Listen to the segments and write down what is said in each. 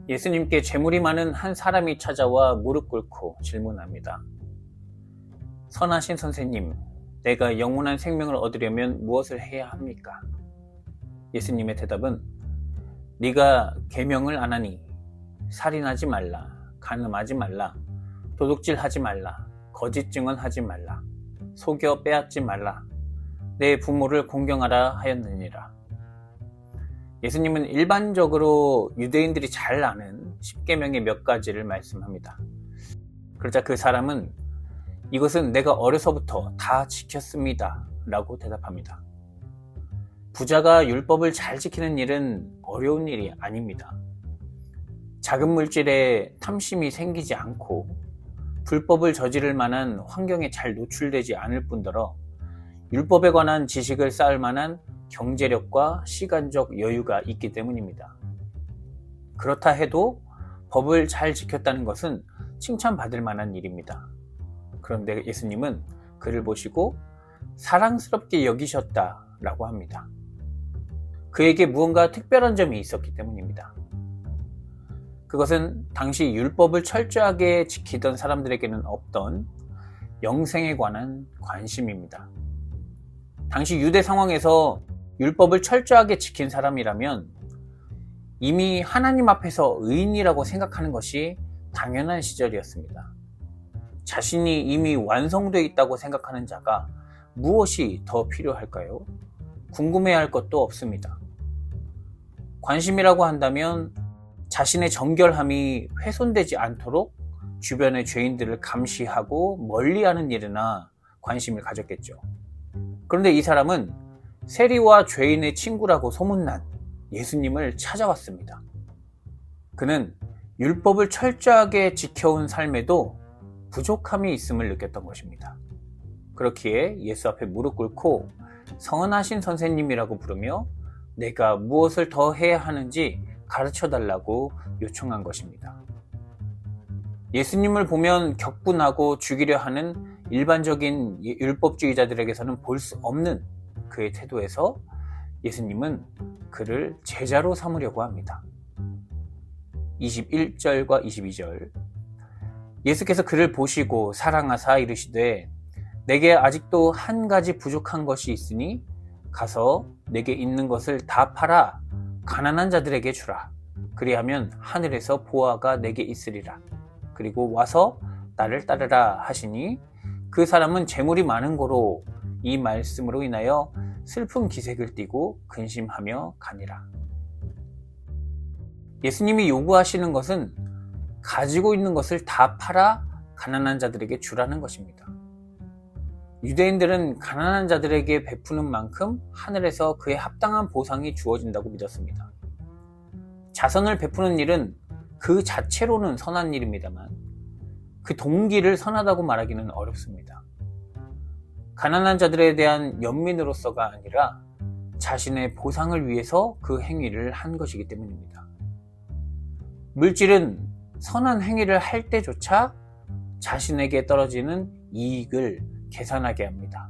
예수님께 재물이 많은 한 사람이 찾아와 무릎 꿇고 질문합니다. 선하신 선생님, 내가 영원한 생명을 얻으려면 무엇을 해야 합니까? 예수님의 대답은 네가 계명을 안 하니 살인하지 말라, 간음하지 말라, 도둑질하지 말라, 거짓 증언하지 말라, 속여 빼앗지 말라, 내 부모를 공경하라 하였느니라. 예수님은 일반적으로 유대인들이 잘 아는 10계명의 몇 가지를 말씀합니다. 그러자 그 사람은 이것은 내가 어려서부터 다 지켰습니다 라고 대답합니다. 부자가 율법을 잘 지키는 일은 어려운 일이 아닙니다. 작은 물질에 탐심이 생기지 않고 불법을 저지를 만한 환경에 잘 노출되지 않을 뿐더러 율법에 관한 지식을 쌓을 만한 경제력과 시간적 여유가 있기 때문입니다. 그렇다 해도 법을 잘 지켰다는 것은 칭찬받을 만한 일입니다. 그런데 예수님은 그를 보시고 사랑스럽게 여기셨다라고 합니다. 그에게 무언가 특별한 점이 있었기 때문입니다. 그것은 당시 율법을 철저하게 지키던 사람들에게는 없던 영생에 관한 관심입니다. 당시 유대 상황에서 율법을 철저하게 지킨 사람이라면 이미 하나님 앞에서 의인이라고 생각하는 것이 당연한 시절이었습니다. 자신이 이미 완성되어 있다고 생각하는 자가 무엇이 더 필요할까요? 궁금해할 것도 없습니다. 관심이라고 한다면 자신의 정결함이 훼손되지 않도록 주변의 죄인들을 감시하고 멀리하는 일이나 관심을 가졌겠죠. 그런데 이 사람은 세리와 죄인의 친구라고 소문난 예수님을 찾아왔습니다. 그는 율법을 철저하게 지켜온 삶에도 부족함이 있음을 느꼈던 것입니다. 그렇기에 예수 앞에 무릎 꿇고 선하신 선생님이라고 부르며 내가 무엇을 더 해야 하는지 가르쳐달라고 요청한 것입니다. 예수님을 보면 격분하고 죽이려 하는 일반적인 율법주의자들에게서는 볼 수 없는 그의 태도에서 예수님은 그를 제자로 삼으려고 합니다. 21절과 22절 예수께서 그를 보시고 사랑하사 이르시되 내게 아직도 한 가지 부족한 것이 있으니 가서 내게 있는 것을 다 팔아 가난한 자들에게 주라. 그리하면 하늘에서 보화가 내게 있으리라. 그리고 와서 나를 따르라 하시니 그 사람은 재물이 많은 고로 이 말씀으로 인하여 슬픈 기색을 띠고 근심하며 가니라. 예수님이 요구하시는 것은 가지고 있는 것을 다 팔아 가난한 자들에게 주라는 것입니다. 유대인들은 가난한 자들에게 베푸는 만큼 하늘에서 그에 합당한 보상이 주어진다고 믿었습니다. 자선을 베푸는 일은 그 자체로는 선한 일입니다만 그 동기를 선하다고 말하기는 어렵습니다. 가난한 자들에 대한 연민으로서가 아니라 자신의 보상을 위해서 그 행위를 한 것이기 때문입니다. 물질은 선한 행위를 할 때조차 자신에게 떨어지는 이익을 계산하게 합니다.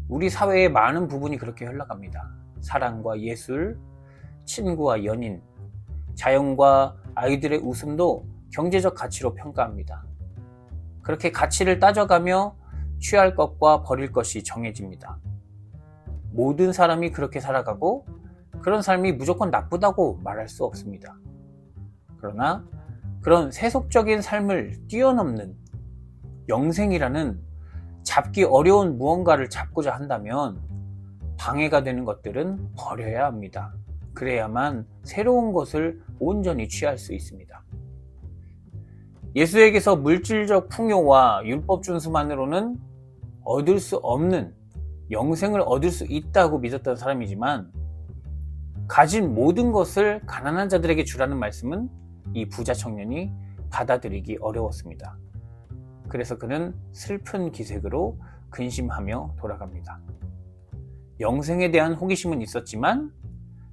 우리 사회의 많은 부분이 그렇게 흘러갑니다. 사랑과 예술, 친구와 연인, 자연과 아이들의 웃음도 경제적 가치로 평가합니다. 그렇게 가치를 따져가며 취할 것과 버릴 것이 정해집니다. 모든 사람이 그렇게 살아가고 그런 삶이 무조건 나쁘다고 말할 수 없습니다. 그러나 그런 세속적인 삶을 뛰어넘는 영생이라는 잡기 어려운 무언가를 잡고자 한다면 방해가 되는 것들은 버려야 합니다. 그래야만 새로운 것을 온전히 취할 수 있습니다. 예수에게서 물질적 풍요와 율법 준수만으로는 얻을 수 없는 영생을 얻을 수 있다고 믿었던 사람이지만 가진 모든 것을 가난한 자들에게 주라는 말씀은 이 부자 청년이 받아들이기 어려웠습니다. 그래서 그는 슬픈 기색으로 근심하며 돌아갑니다. 영생에 대한 호기심은 있었지만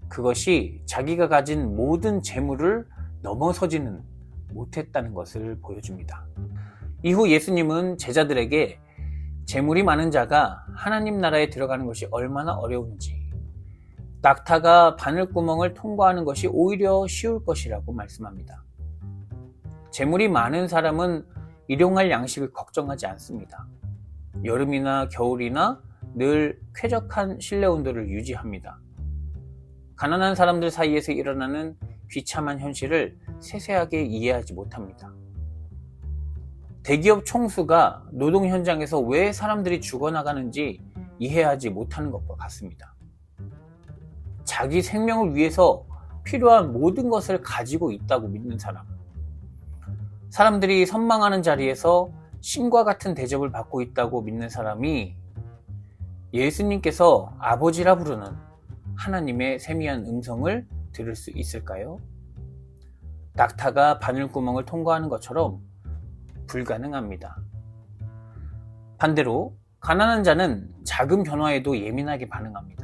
그것이 자기가 가진 모든 재물을 넘어서지는 못했다는 것을 보여줍니다. 이후 예수님은 제자들에게 재물이 많은 자가 하나님 나라에 들어가는 것이 얼마나 어려운지, 낙타가 바늘구멍을 통과하는 것이 오히려 쉬울 것이라고 말씀합니다. 재물이 많은 사람은 일용할 양식을 걱정하지 않습니다. 여름이나 겨울이나 늘 쾌적한 실내 온도를 유지합니다. 가난한 사람들 사이에서 일어나는 비참한 현실을 세세하게 이해하지 못합니다. 대기업 총수가 노동 현장에서 왜 사람들이 죽어나가는지 이해하지 못하는 것과 같습니다. 자기 생명을 위해서 필요한 모든 것을 가지고 있다고 믿는 사람. 사람들이 선망하는 자리에서 신과 같은 대접을 받고 있다고 믿는 사람이 예수님께서 아버지라 부르는 하나님의 세미한 음성을 들을 수 있을까요? 낙타가 바늘구멍을 통과하는 것처럼 불가능합니다. 반대로 가난한 자는 작은 변화에도 예민하게 반응합니다.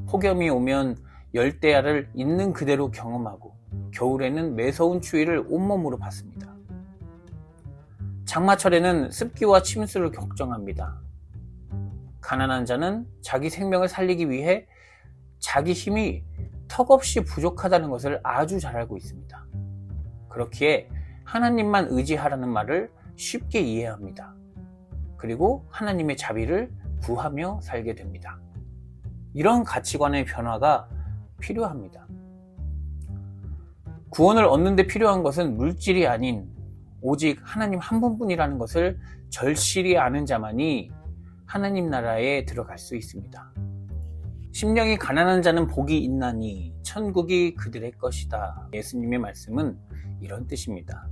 폭염이 오면 열대야를 있는 그대로 경험하고 겨울에는 매서운 추위를 온몸으로 받습니다. 장마철에는 습기와 침수를 걱정합니다. 가난한 자는 자기 생명을 살리기 위해 자기 힘이 턱없이 부족하다는 것을 아주 잘 알고 있습니다. 그렇기에 하나님만 의지하라는 말을 쉽게 이해합니다. 그리고 하나님의 자비를 구하며 살게 됩니다. 이런 가치관의 변화가 필요합니다. 구원을 얻는 데 필요한 것은 물질이 아닌 오직 하나님 한 분뿐이라는 것을 절실히 아는 자만이 하나님 나라에 들어갈 수 있습니다. 심령이 가난한 자는 복이 있나니 천국이 그들의 것이다. 예수님의 말씀은 이런 뜻입니다.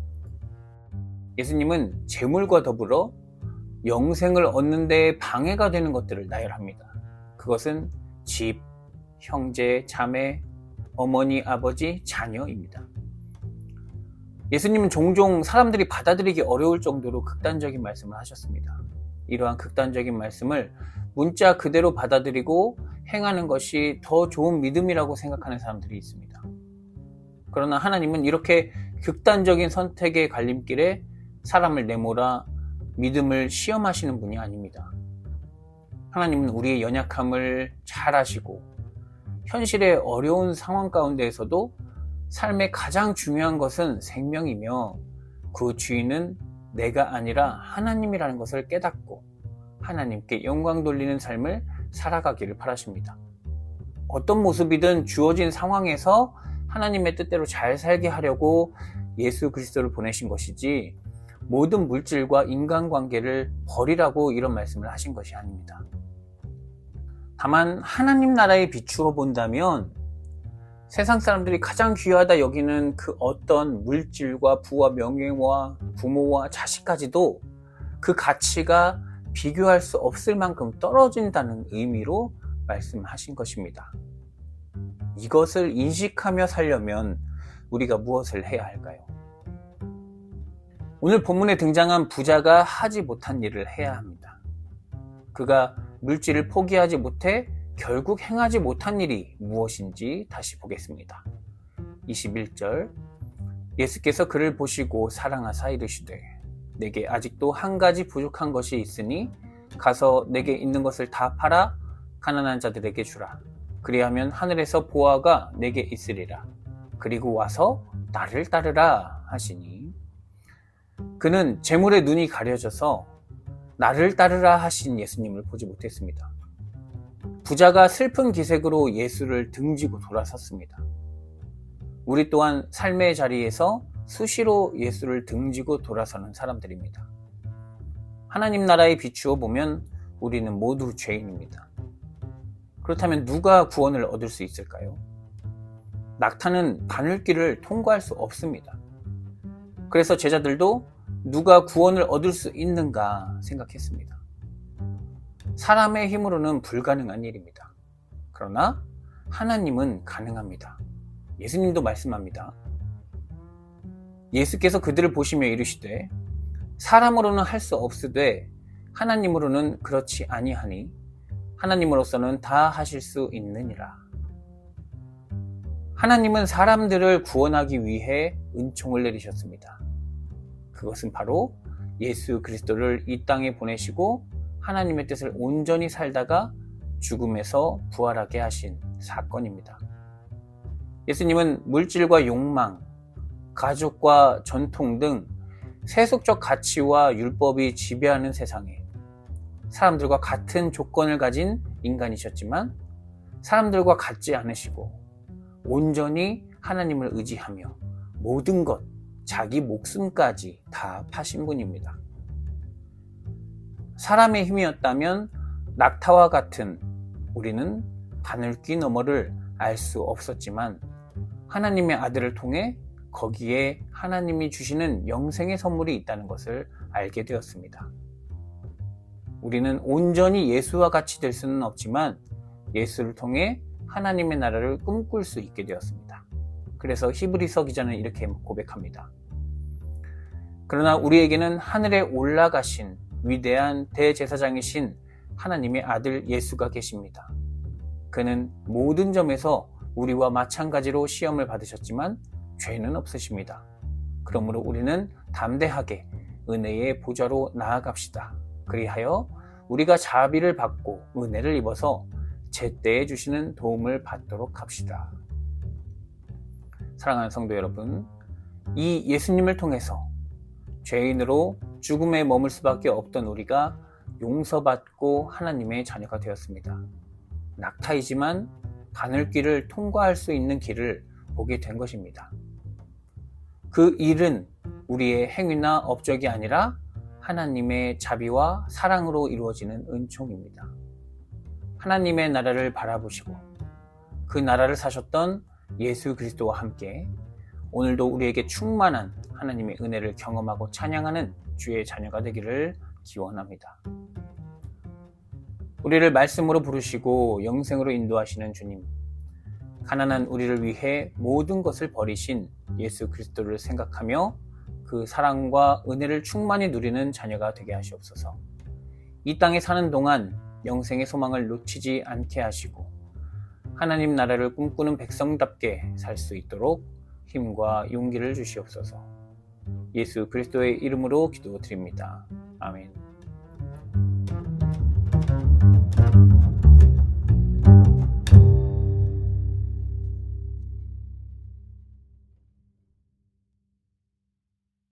예수님은 재물과 더불어 영생을 얻는 데 방해가 되는 것들을 나열합니다. 그것은 집, 형제, 자매, 어머니, 아버지, 자녀입니다. 예수님은 종종 사람들이 받아들이기 어려울 정도로 극단적인 말씀을 하셨습니다. 이러한 극단적인 말씀을 문자 그대로 받아들이고 행하는 것이 더 좋은 믿음이라고 생각하는 사람들이 있습니다. 그러나 하나님은 이렇게 극단적인 선택의 갈림길에 사람을 내몰아 믿음을 시험하시는 분이 아닙니다. 하나님은 우리의 연약함을 잘 아시고 현실의 어려운 상황 가운데에서도 삶의 가장 중요한 것은 생명이며 그 주인은 내가 아니라 하나님이라는 것을 깨닫고 하나님께 영광 돌리는 삶을 살아가기를 바라십니다. 어떤 모습이든 주어진 상황에서 하나님의 뜻대로 잘 살게 하려고 예수 그리스도를 보내신 것이지 모든 물질과 인간관계를 버리라고 이런 말씀을 하신 것이 아닙니다. 다만 하나님 나라에 비추어 본다면 세상 사람들이 가장 귀하다 여기는 그 어떤 물질과 부와 명예와 부모와 자식까지도 그 가치가 비교할 수 없을 만큼 떨어진다는 의미로 말씀하신 것입니다. 이것을 인식하며 살려면 우리가 무엇을 해야 할까요? 오늘 본문에 등장한 부자가 하지 못한 일을 해야 합니다. 그가 물질을 포기하지 못해 결국 행하지 못한 일이 무엇인지 다시 보겠습니다. 21절 예수께서 그를 보시고 사랑하사 이르시되 내게 아직도 한 가지 부족한 것이 있으니 가서 내게 있는 것을 다 팔아 가난한 자들에게 주라. 그리하면 하늘에서 보화가 내게 있으리라. 그리고 와서 나를 따르라 하시니 그는 재물의 눈이 가려져서 나를 따르라 하신 예수님을 보지 못했습니다. 부자가 슬픈 기색으로 예수를 등지고 돌아섰습니다. 우리 또한 삶의 자리에서 수시로 예수를 등지고 돌아서는 사람들입니다. 하나님 나라에 비추어 보면 우리는 모두 죄인입니다. 그렇다면 누가 구원을 얻을 수 있을까요? 낙타는 바늘길을 통과할 수 없습니다. 그래서 제자들도 누가 구원을 얻을 수 있는가 생각했습니다. 사람의 힘으로는 불가능한 일입니다. 그러나 하나님은 가능합니다. 예수님도 말씀합니다. 예수께서 그들을 보시며 이르시되 사람으로는 할 수 없으되 하나님으로는 그렇지 아니하니 하나님으로서는 다 하실 수 있느니라. 하나님은 사람들을 구원하기 위해 은총을 내리셨습니다. 그것은 바로 예수 그리스도를 이 땅에 보내시고 하나님의 뜻을 온전히 살다가 죽음에서 부활하게 하신 사건입니다. 예수님은 물질과 욕망, 가족과 전통 등 세속적 가치와 율법이 지배하는 세상에 사람들과 같은 조건을 가진 인간이셨지만 사람들과 같지 않으시고 온전히 하나님을 의지하며 모든 것, 자기 목숨까지 다 파신 분입니다. 사람의 힘이었다면 낙타와 같은 우리는 바늘귀 너머를 알 수 없었지만 하나님의 아들을 통해 거기에 하나님이 주시는 영생의 선물이 있다는 것을 알게 되었습니다. 우리는 온전히 예수와 같이 될 수는 없지만 예수를 통해 하나님의 나라를 꿈꿀 수 있게 되었습니다. 그래서 히브리서 기자는 이렇게 고백합니다. 그러나 우리에게는 하늘에 올라가신 위대한 대제사장이신 하나님의 아들 예수가 계십니다. 그는 모든 점에서 우리와 마찬가지로 시험을 받으셨지만 죄는 없으십니다. 그러므로 우리는 담대하게 은혜의 보좌로 나아갑시다. 그리하여 우리가 자비를 받고 은혜를 입어서 제때에 주시는 도움을 받도록 합시다. 사랑하는 성도 여러분, 이 예수님을 통해서 죄인으로 죽음에 머물 수밖에 없던 우리가 용서받고 하나님의 자녀가 되었습니다. 낙타이지만 바늘길을 통과할 수 있는 길을 보게 된 것입니다. 그 일은 우리의 행위나 업적이 아니라 하나님의 자비와 사랑으로 이루어지는 은총입니다. 하나님의 나라를 바라보시고 그 나라를 사셨던 예수 그리스도와 함께 오늘도 우리에게 충만한 하나님의 은혜를 경험하고 찬양하는 주의 자녀가 되기를 기원합니다. 우리를 말씀으로 부르시고 영생으로 인도하시는 주님, 가난한 우리를 위해 모든 것을 버리신 예수 그리스도를 생각하며 그 사랑과 은혜를 충만히 누리는 자녀가 되게 하시옵소서. 이 땅에 사는 동안 영생의 소망을 놓치지 않게 하시고 하나님 나라를 꿈꾸는 백성답게 살 수 있도록 힘과 용기를 주시옵소서. 예수 그리스도의 이름으로 기도드립니다. 아멘.